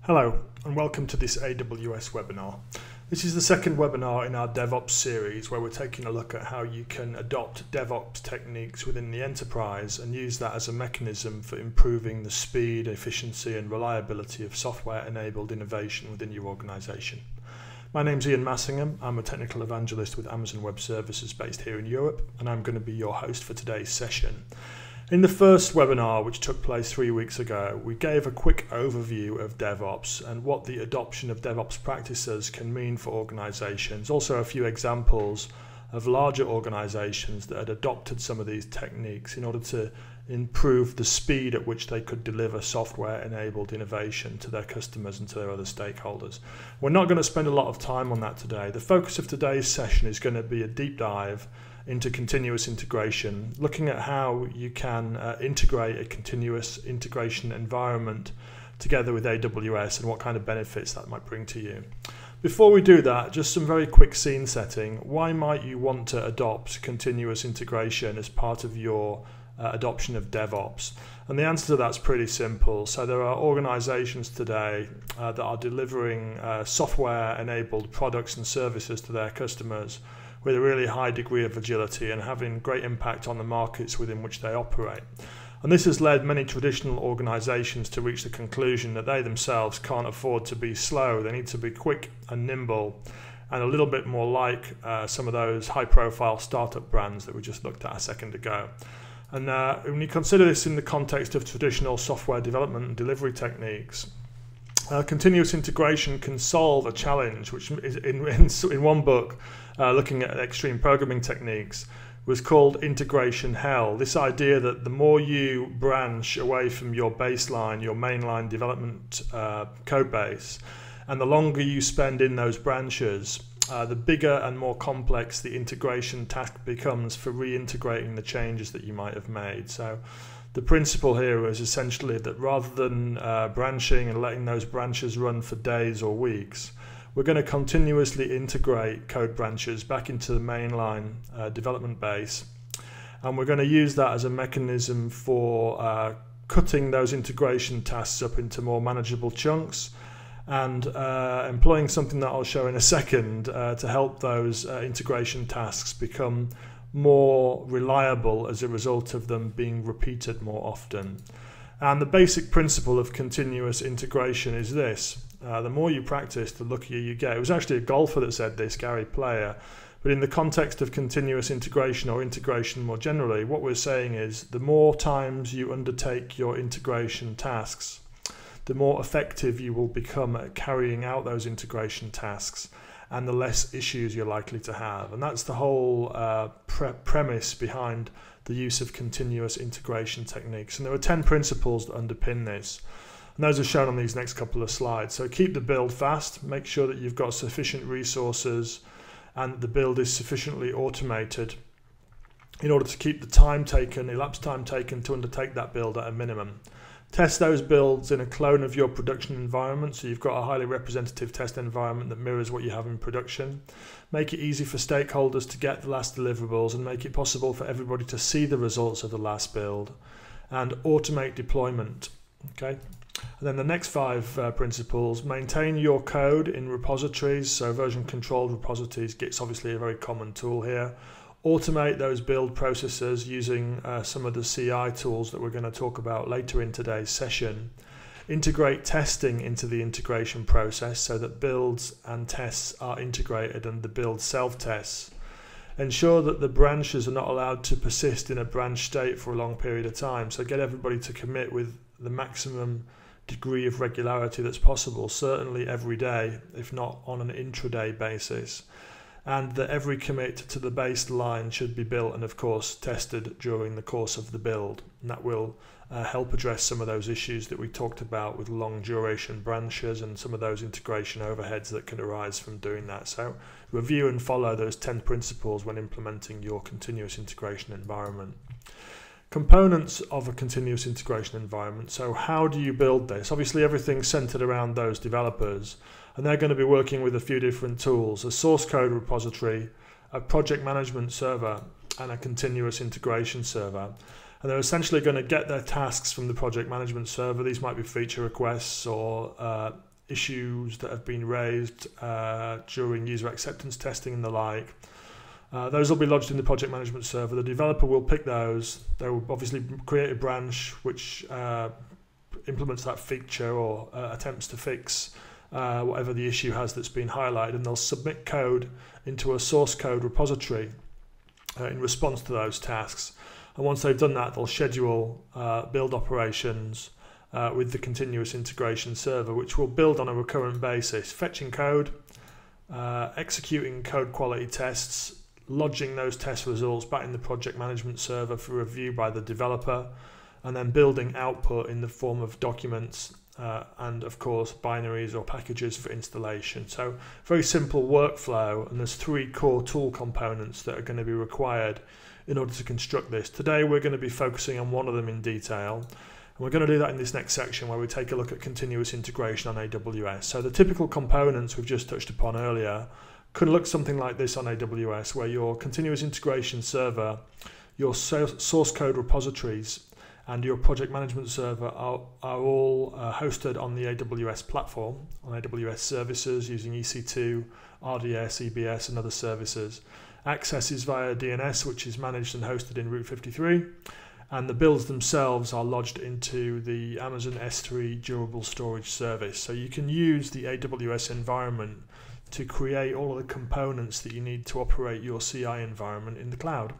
Hello and welcome to this AWS webinar. This is the second webinar in our DevOps series where we're taking a look at how you can adopt DevOps techniques within the enterprise and use that as a mechanism for improving the speed, efficiency and reliability of software-enabled innovation within your organization. My name's Ian Massingham. I'm a technical evangelist with Amazon Web Services based here in Europe, and I'm going to be your host for today's session. In the first webinar, which took place 3 weeks ago, we gave a quick overview of DevOps and what the adoption of DevOps practices can mean for organizations. Also a few examples of larger organizations that had adopted some of these techniques in order to improve the speed at which they could deliver software-enabled innovation to their customers and to their other stakeholders. We're not going to spend a lot of time on that today. The focus of today's session is going to be a deep dive into continuous integration, looking at how you can integrate a continuous integration environment together with AWS and what kind of benefits that might bring to you. Before we do that, just some very quick scene setting. Why might you want to adopt continuous integration as part of your adoption of DevOps? And the answer to that's pretty simple. So there are organizations today that are delivering software-enabled products and services to their customers with a really high degree of agility and having great impact on the markets within which they operate. And this has led many traditional organizations to reach the conclusion that they themselves can't afford to be slow. They need to be quick and nimble and a little bit more like some of those high-profile startup brands that we just looked at a second ago. And when you consider this in the context of traditional software development and delivery techniques, continuous integration can solve a challenge which is in one book looking at extreme programming techniques was called integration hell. This idea that the more you branch away from your baseline, your mainline development code base, and the longer you spend in those branches, the bigger and more complex the integration task becomes for reintegrating the changes that you might have made. So the principle here is essentially that rather than branching and letting those branches run for days or weeks, we're going to continuously integrate code branches back into the mainline development base. And we're going to use that as a mechanism for cutting those integration tasks up into more manageable chunks and employing something that I'll show in a second to help those integration tasks become more reliable as a result of them being repeated more often. And the basic principle of continuous integration is this. The more you practice, the luckier you get. It was actually a golfer that said this, Gary Player. But in the context of continuous integration or integration more generally, what we're saying is the more times you undertake your integration tasks, the more effective you will become at carrying out those integration tasks and the less issues you're likely to have. And that's the whole premise behind the use of continuous integration techniques. And there are 10 principles that underpin this. And those are shown on these next couple of slides. So keep the build fast, make sure that you've got sufficient resources and the build is sufficiently automated in order to keep the time taken, elapsed time taken to undertake that build at a minimum. Test those builds in a clone of your production environment, so you've got a highly representative test environment that mirrors what you have in production. Make it easy for stakeholders to get the last deliverables and make it possible for everybody to see the results of the last build. And automate deployment. Okay. And then the next 5 principles: maintain your code in repositories, so version controlled repositories. Git's obviously a very common tool here. Automate those build processes using some of the CI tools that we're going to talk about later in today's session. Integrate testing into the integration process so that builds and tests are integrated and the build self-tests. Ensure that the branches are not allowed to persist in a branch state for a long period of time. So get everybody to commit with the maximum degree of regularity that's possible, certainly every day, if not on an intraday basis. And that every commit to the baseline should be built and of course tested during the course of the build. And that will help address some of those issues that we talked about with long duration branches and some of those integration overheads that can arise from doing that. So review and follow those 10 principles when implementing your continuous integration environment. Components of a continuous integration environment. So how do you build this? Obviously everything's centered around those developers, and they're going to be working with a few different tools: a source code repository, a project management server, and a continuous integration server. And they're essentially going to get their tasks from the project management server. These might be feature requests or issues that have been raised during user acceptance testing and the like. Those will be lodged in the project management server. The developer will pick those. They will obviously create a branch which implements that feature or attempts to fix whatever the issue has that's been highlighted, and they'll submit code into a source code repository in response to those tasks. And once they've done that, they'll schedule build operations with the continuous integration server, which will build on a recurrent basis, fetching code, executing code quality tests, lodging those test results back in the project management server for review by the developer, and then building output in the form of documents and of course binaries or packages for installation. So very simple workflow, and there's 3 core tool components that are going to be required in order to construct this. Today we're going to be focusing on one of them in detail, and we're going to do that in this next section where we take a look at continuous integration on AWS. So the typical components we've just touched upon earlier could look something like this on AWS, where your continuous integration server, your source code repositories, and your project management server are all hosted on the AWS platform, on AWS services using EC2, RDS, EBS, and other services. Access is via DNS, which is managed and hosted in Route 53, and the builds themselves are lodged into the Amazon S3 durable storage service. So you can use the AWS environment to create all of the components that you need to operate your CI environment in the cloud.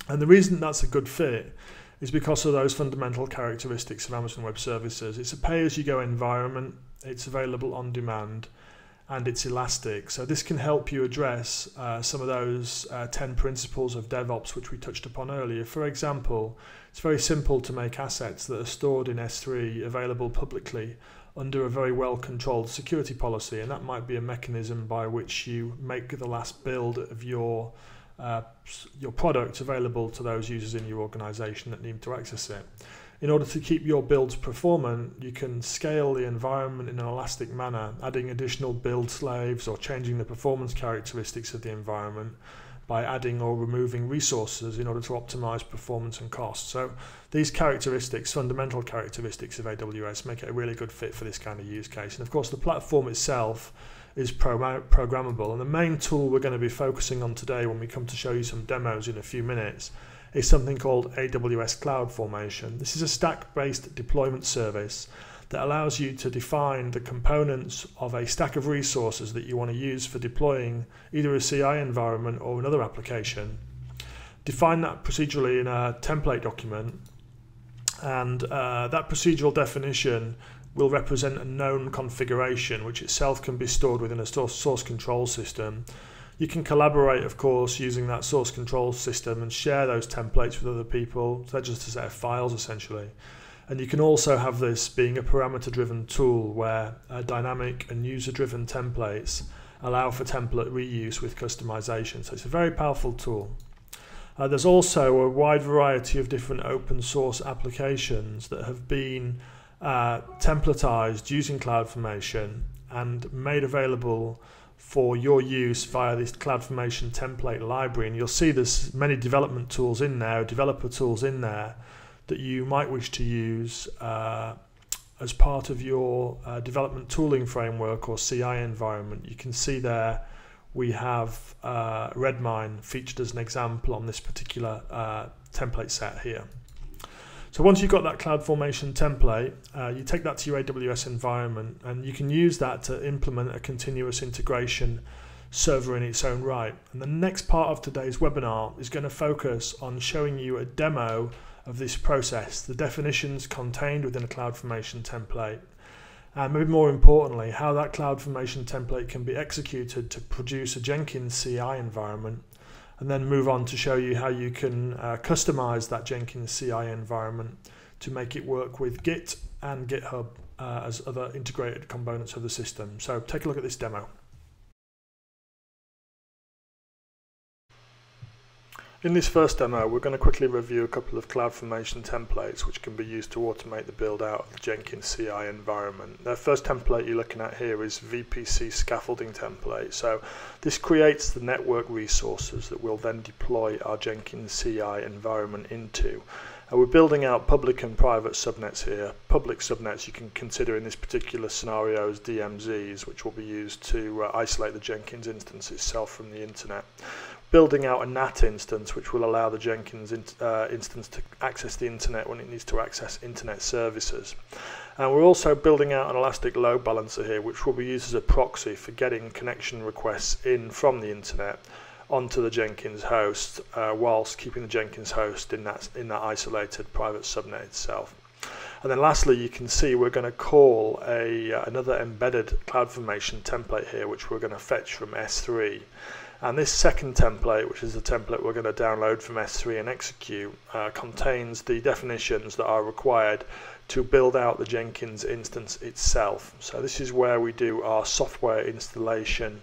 And the reason that's a good fit is because of those fundamental characteristics of Amazon Web Services. It's a pay-as-you-go environment, it's available on demand, and it's elastic. So this can help you address some of those 10 principles of DevOps which we touched upon earlier. For example, it's very simple to make assets that are stored in S3 available publicly under a very well-controlled security policy, and that might be a mechanism by which you make the last build of your product available to those users in your organization that need to access it. In order to keep your builds performant, you can scale the environment in an elastic manner, adding additional build slaves or changing the performance characteristics of the environment by adding or removing resources in order to optimize performance and cost. So these characteristics, fundamental characteristics of AWS, make it a really good fit for this kind of use case. And of course, the platform itself is programmable. And the main tool we're going to be focusing on today when we come to show you some demos in a few minutes is something called AWS CloudFormation. This is a stack-based deployment service that allows you to define the components of a stack of resources that you want to use for deploying either a CI environment or another application. Define that procedurally in a template document, and that procedural definition will represent a known configuration which itself can be stored within a source control system. You can collaborate, of course, using that source control system and share those templates with other people. So they're just a set of files essentially. And you can also have this being a parameter-driven tool where dynamic and user-driven templates allow for template reuse with customization. So it's a very powerful tool. There's also a wide variety of different open source applications that have been templatized using CloudFormation and made available for your use via this CloudFormation template library. And you'll see there's many development tools in there, developer tools in there, that you might wish to use as part of your development tooling framework or CI environment. You can see there we have Redmine featured as an example on this particular template set here. So once you've got that CloudFormation template, you take that to your AWS environment, and you can use that to implement a continuous integration server in its own right. And the next part of today's webinar is going to focus on showing you a demo of this process, the definitions contained within a CloudFormation template, and maybe more importantly, how that CloudFormation template can be executed to produce a Jenkins CI environment, and then move on to show you how you can customize that Jenkins CI environment to make it work with Git and GitHub as other integrated components of the system. So take a look at this demo. In this first demo, we're going to quickly review a couple of CloudFormation templates which can be used to automate the build out of the Jenkins CI environment. The first template you're looking at here is VPC scaffolding template. So this creates the network resources that we'll then deploy our Jenkins CI environment into. We're building out public and private subnets here. Public subnets you can consider in this particular scenario as DMZs, which will be used to isolate the Jenkins instance itself from the internet. Building out a NAT instance, which will allow the Jenkins instance to access the internet when it needs to access internet services. And we're also building out an elastic load balancer here, which will be used as a proxy for getting connection requests in from the internet onto the Jenkins host, whilst keeping the Jenkins host in that isolated private subnet itself. And then lastly, you can see we're going to call another embedded CloudFormation template here, which we're going to fetch from S3. And this second template, which is the template we're going to download from S3 and execute, contains the definitions that are required to build out the Jenkins instance itself. So this is where we do our software installation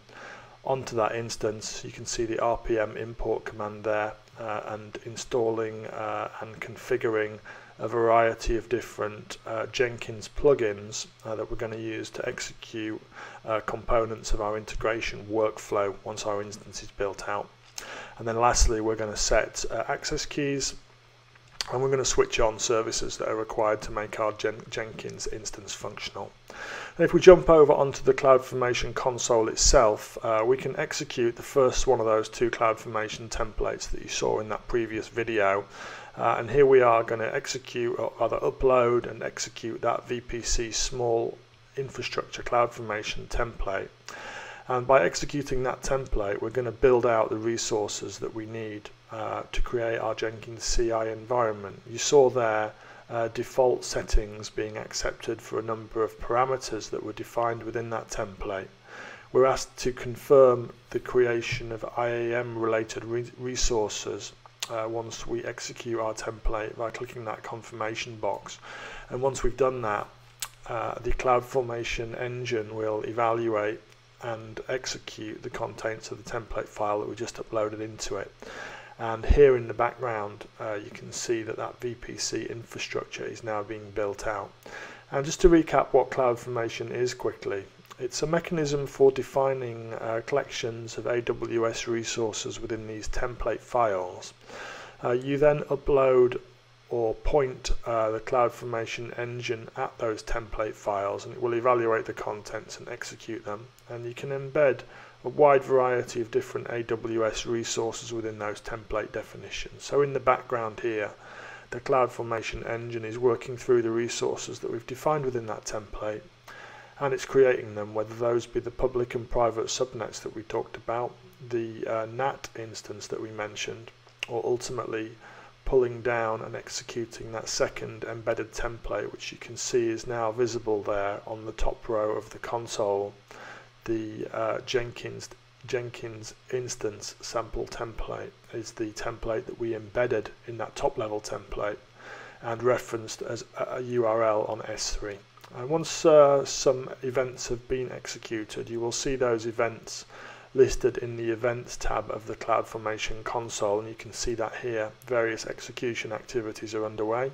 onto that instance. You can see the RPM import command there, and installing and configuring a variety of different Jenkins plugins that we're going to use to execute components of our integration workflow once our instance is built out. And then lastly, we're going to set access keys, and we're going to switch on services that are required to make our Jenkins instance functional. And if we jump over onto the CloudFormation console itself, we can execute the first one of those two CloudFormation templates that you saw in that previous video. And here we are going to execute, or rather upload and execute that VPC small infrastructure CloudFormation template. And by executing that template, we're going to build out the resources that we need to create our Jenkins CI environment. You saw there default settings being accepted for a number of parameters that were defined within that template. We're asked to confirm the creation of IAM related resources once we execute our template by clicking that confirmation box. And once we've done that, the CloudFormation engine will evaluate and execute the contents of the template file that we just uploaded into it. And here in the background you can see that VPC infrastructure is now being built out. And just to recap what CloudFormation is quickly, it's a mechanism for defining collections of AWS resources within these template files. You then upload or point the CloudFormation engine at those template files, and it will evaluate the contents and execute them. And you can embed a wide variety of different AWS resources within those template definitions. So in the background here, the CloudFormation engine is working through the resources that we've defined within that template, and it's creating them, whether those be the public and private subnets that we talked about, the NAT instance that we mentioned, or ultimately pulling down and executing that second embedded template, which you can see is now visible there on the top row of the console. The Jenkins instance sample template is the template that we embedded in that top level template and referenced as a URL on S3. And once some events have been executed, you will see those events listed in the Events tab of the CloudFormation console, and you can see that here various execution activities are underway.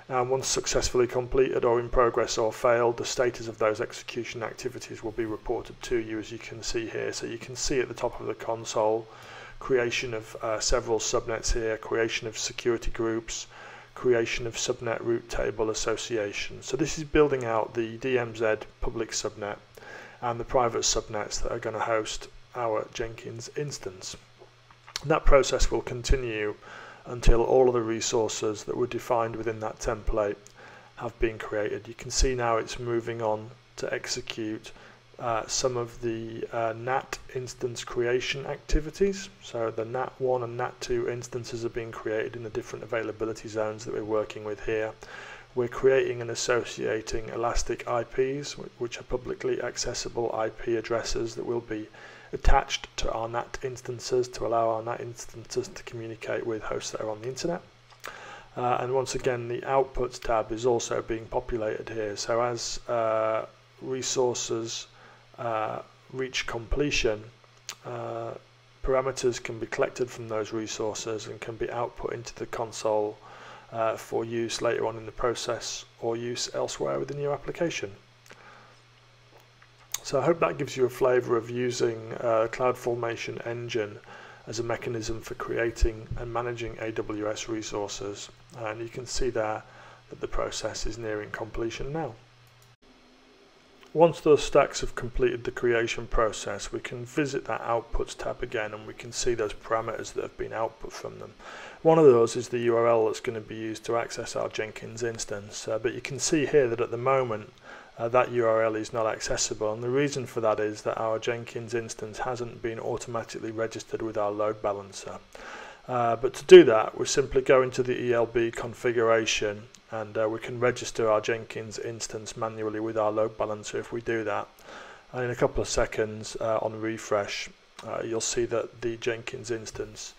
And once successfully completed or in progress or failed, the status of those execution activities will be reported to you, as you can see here. So you can see at the top of the console creation of several subnets here, creation of security groups, creation of subnet route table association. So this is building out the DMZ public subnet and the private subnets that are going to host our Jenkins instance. And that process will continue until all of the resources that were defined within that template have been created. You can see now it's moving on to execute some of the NAT instance creation activities. So the NAT1 and NAT2 instances are being created in the different availability zones that we're working with here. We're creating and associating elastic IPs, which are publicly accessible IP addresses that will be attached to our NAT instances to allow our NAT instances to communicate with hosts that are on the internet. And once again, the Outputs tab is also being populated here. So as resources reach completion, parameters can be collected from those resources and can be output into the console for use later on in the process or use elsewhere within your application. So I hope that gives you a flavour of using CloudFormation engine as a mechanism for creating and managing AWS resources. And you can see there that the process is nearing completion now. Once those stacks have completed the creation process, we can visit that Outputs tab again, and we can see those parameters that have been output from them. One of those is the URL that's going to be used to access our Jenkins instance, but you can see here that at the moment that URL is not accessible, and the reason for that is that our Jenkins instance hasn't been automatically registered with our load balancer. But to do that, we simply go into the ELB configuration, and we can register our Jenkins instance manually with our load balancer if we do that. And in a couple of seconds on refresh, you'll see that the Jenkins instance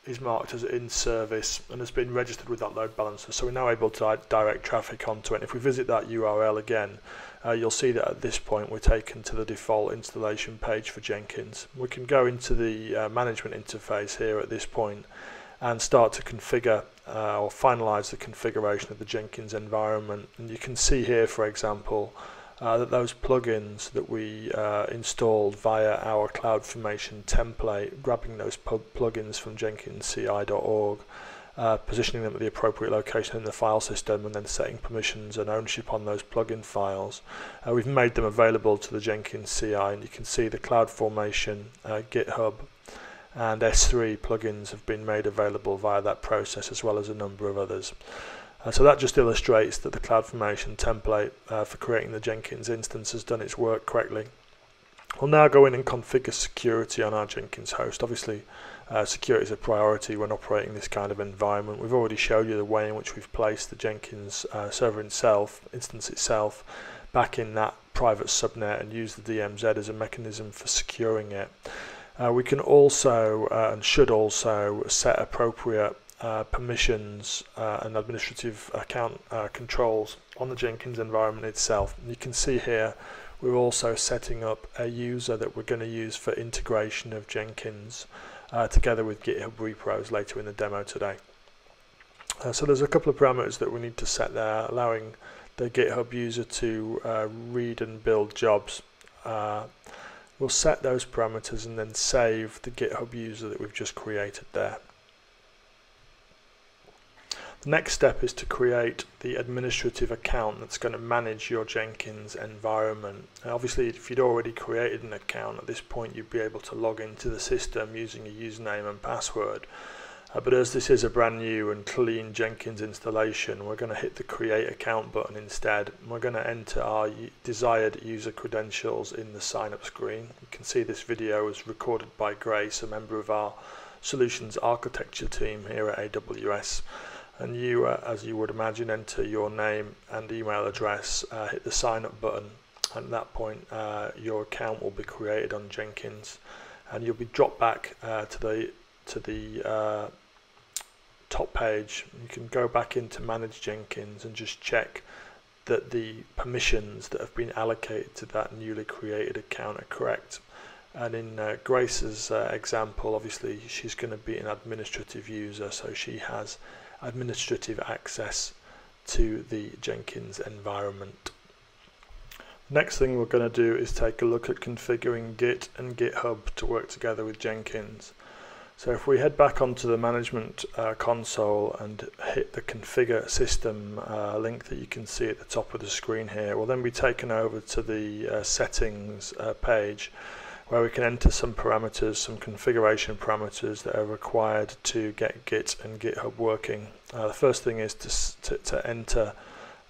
is marked as in service and has been registered with that load balancer. So we're now able to direct traffic onto it. And if we visit that URL again, you'll see that at this point we're taken to the default installation page for Jenkins. We can go into the management interface here at this point and start to configure or finalize the configuration of the Jenkins environment. And you can see here, for example, that those plugins that we installed via our CloudFormation template, grabbing those plugins from jenkinsci.org, positioning them at the appropriate location in the file system, and then setting permissions and ownership on those plugin files. We've made them available to the Jenkins CI, and you can see the CloudFormation, GitHub, and S3 plugins have been made available via that process, as well as a number of others. So that just illustrates that the CloudFormation template for creating the Jenkins instance has done its work correctly. We'll now go in and configure security on our Jenkins host. Obviously, security is a priority when operating this kind of environment. We've already showed you the way in which we've placed the Jenkins server instance itself back in that private subnet and use the DMZ as a mechanism for securing it. We can also and should also set appropriate permissions and administrative account controls on the Jenkins environment itself. And you can see here we're also setting up a user that we're going to use for integration of Jenkins together with GitHub repos later in the demo today. So there's a couple of parameters that we need to set there, allowing the GitHub user to read and build jobs. We'll set those parameters and then save the GitHub user that we've just created there. The next step is to create the administrative account that's going to manage your Jenkins environment. Now, obviously, if you'd already created an account at this point, you'd be able to log into the system using a username and password. But as this is a brand new and clean Jenkins installation, we're going to hit the Create Account button instead. We're going to enter our desired user credentials in the sign up screen. You can see this video was recorded by Grace, a member of our solutions architecture team here at AWS. And you, as you would imagine, enter your name and email address, hit the sign up button, and at that point your account will be created on Jenkins, and you'll be dropped back to the top page. You can go back into Manage Jenkins and just check that the permissions that have been allocated to that newly created account are correct. And in Grace's example, obviously she's going to be an administrative user, so she has administrative access to the Jenkins environment. Next thing we're going to do is take a look at configuring Git and GitHub to work together with Jenkins. So if we head back onto the management console and hit the configure system link that you can see at the top of the screen here, we'll then be taken over to the settings page, where we can enter some parameters, some configuration parameters that are required to get Git and GitHub working. The first thing is to enter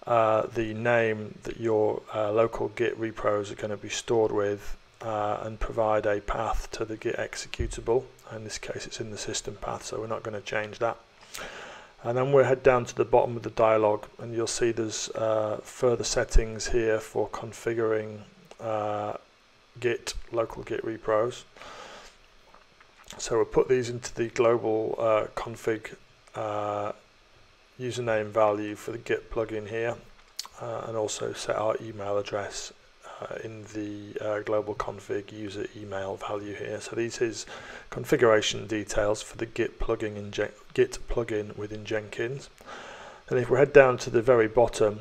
the name that your local Git repos are going to be stored with, and provide a path to the Git executable. In this case it's in the system path, so we're not going to change that. And then we'll head down to the bottom of the dialog, and you'll see there's further settings here for configuring Git, local Git repos. So we'll put these into the global config username value for the Git plugin here, and also set our email address in the global config user email value here. So these is configuration details for the Git plugin within Jenkins. And if we head down to the very bottom,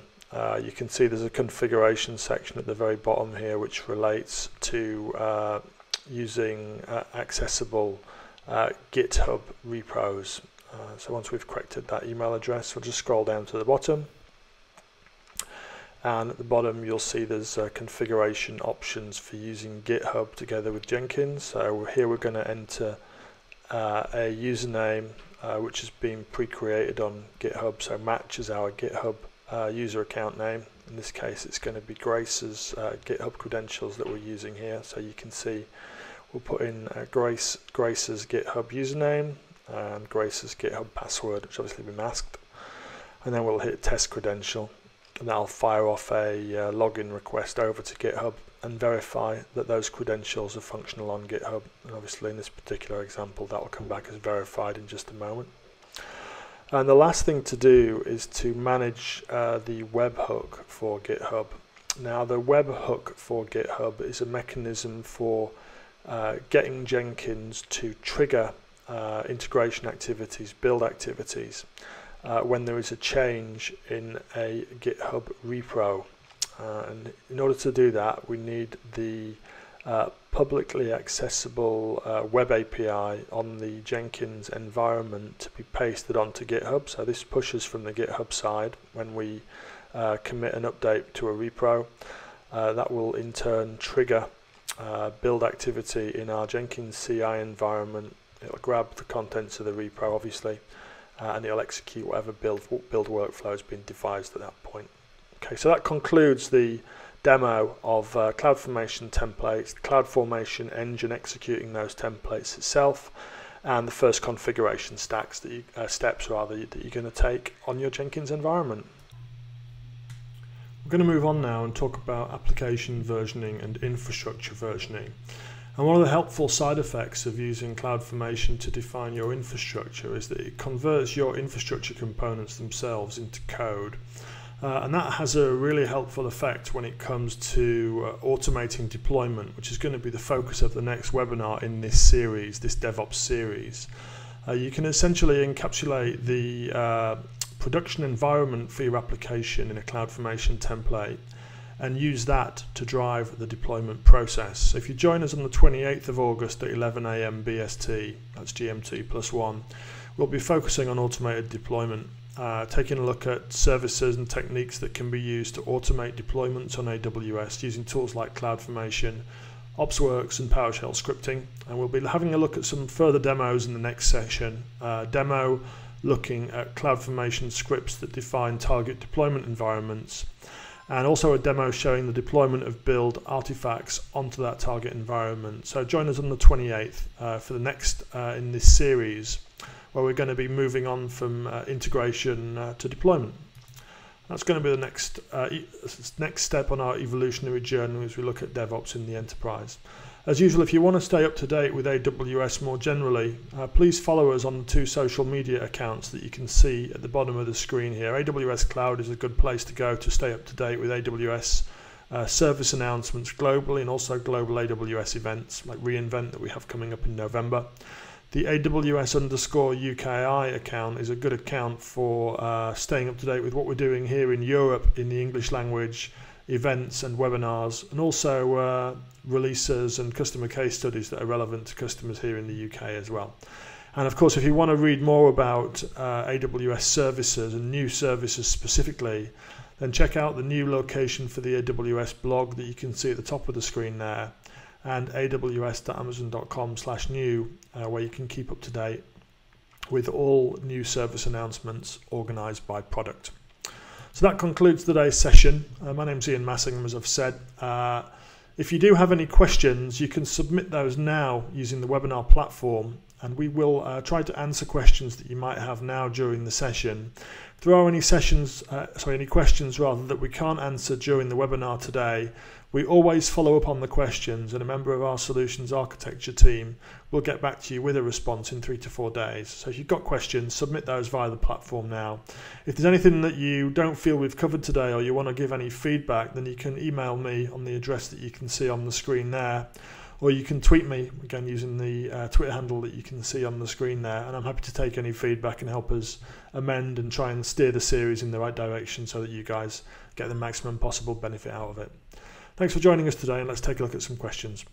you can see there's a configuration section at the very bottom here which relates to using accessible GitHub repos. So once we've corrected that email address, we'll just scroll down to the bottom, and at the bottom you'll see there's configuration options for using GitHub together with Jenkins. So here we're going to enter a username which has been pre-created on GitHub, so matches our GitHub user account name. In this case it's going to be Grace's GitHub credentials that we're using here. So you can see we'll put in Grace's GitHub username and Grace's GitHub password, which obviously will be masked, and then we'll hit test credential, and that'll fire off a login request over to GitHub and verify that those credentials are functional on GitHub. And obviously in this particular example that will come back as verified in just a moment. And the last thing to do is to manage the webhook for GitHub. Now the webhook for GitHub is a mechanism for getting Jenkins to trigger integration activities, build activities, when there is a change in a GitHub repo. And in order to do that, we need the publicly accessible web API on the Jenkins environment to be pasted onto GitHub. So this pushes from the GitHub side when we commit an update to a repo. That will in turn trigger build activity in our Jenkins CI environment. It'll grab the contents of the repo, obviously, and it'll execute whatever build workflow has been devised at that point. Okay, so that concludes the demo of CloudFormation templates, the CloudFormation engine executing those templates itself, and the first configuration steps that you're going to take on your Jenkins environment. We're going to move on now and talk about application versioning and infrastructure versioning. And one of the helpful side effects of using CloudFormation to define your infrastructure is that it converts your infrastructure components themselves into code. And that has a really helpful effect when it comes to automating deployment, which is going to be the focus of the next webinar in this series, this DevOps series. You can essentially encapsulate the production environment for your application in a CloudFormation template and use that to drive the deployment process. So if you join us on the 28th of August at 11 AM BST, that's GMT +1, we'll be focusing on automated deployment, taking a look at services and techniques that can be used to automate deployments on AWS using tools like CloudFormation, OpsWorks and PowerShell scripting. And we'll be having a look at some further demos in the next session. Demo looking at CloudFormation scripts that define target deployment environments, and also a demo showing the deployment of build artifacts onto that target environment. So join us on the 28th for the next in this series, where we're going to be moving on from integration to deployment. That's going to be the next step on our evolutionary journey as we look at DevOps in the enterprise. As usual, if you want to stay up to date with AWS more generally, please follow us on the 2 social media accounts that you can see at the bottom of the screen here. AWS Cloud is a good place to go to stay up to date with AWS service announcements globally, and also global AWS events like reInvent that we have coming up in November. The AWS_UKI account is a good account for staying up to date with what we're doing here in Europe in the English language, events and webinars, and also releases and customer case studies that are relevant to customers here in the UK as well. And of course, if you want to read more about AWS services and new services specifically, then check out the new location for the AWS blog that you can see at the top of the screen there, and aws.amazon.com/new, where you can keep up to date with all new service announcements organized by product. So that concludes today's session. My name's Ian Massingham, as I've said. If you do have any questions, you can submit those now using the webinar platform, and we will try to answer questions that you might have now during the session. If there are any questions that we can't answer during the webinar today, we always follow up on the questions, and a member of our solutions architecture team will get back to you with a response in 3 to 4 days. So if you've got questions, submit those via the platform now. If there's anything that you don't feel we've covered today, or you want to give any feedback, then you can email me on the address that you can see on the screen there, or you can tweet me, again using the Twitter handle that you can see on the screen there, and I'm happy to take any feedback and help us amend and try and steer the series in the right direction so that you guys get the maximum possible benefit out of it. Thanks for joining us today, and let's take a look at some questions.